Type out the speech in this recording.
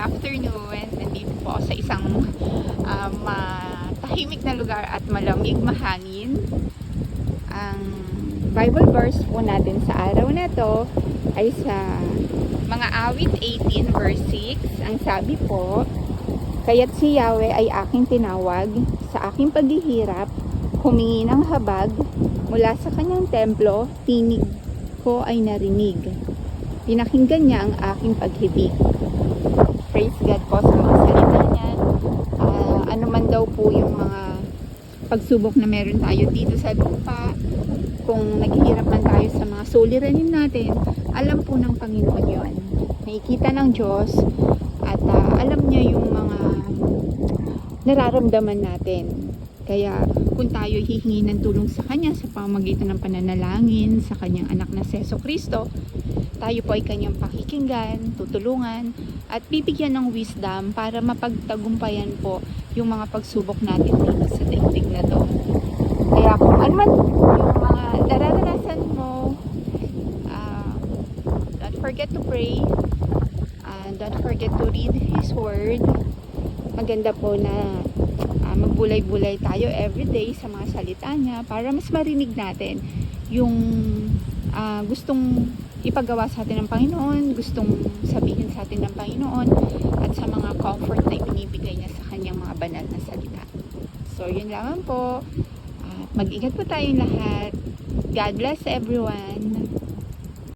afternoon. Nandito po ako sa isang tahimik na lugar at malamig, mahangin. Ang Bible verse po natin sa araw na to ay sa mga awit 18 verse 6. Ang sabi po, "Kaya't si Yahweh ay aking tinawag sa aking paghihirap, humingi ng habag mula sa kanyang templo, tinig ko ay narinig. Pinakinggan niya ang aking paghibig." Praise God po sa mga salita niya. Ano man daw po yung mga pagsubok na meron tayo dito sa lupa, kung naghihirap man tayo sa mga suliranin natin, alam po ng Panginoon yon. Nakikita ng Diyos at alam niya yung mga nararamdaman natin. Kaya kung tayo hihingi ng tulong sa Kanya sa pamamagitan ng pananalangin sa Kanyang anak na si Jesucristo, tayo po ay Kanyang pakikinggan, tutulungan, at bibigyan ng wisdom para mapagtagumpayan po yung mga pagsubok natin dito sa daigdig na to. Kaya kung ano man yung mga nararanasan mo, don't forget to pray, and don't forget to read His Word. Maganda po na magbulay-bulay tayo everyday sa mga salita niya para mas marinig natin yung gustong ipagawa sa atin ng Panginoon, gustong sabihin sa atin ng Panginoon, at sa mga comfort na ibinibigay niya sa kanyang mga banal na salita. So, yun lamang po. Mag-ingat po tayong lahat. God bless everyone.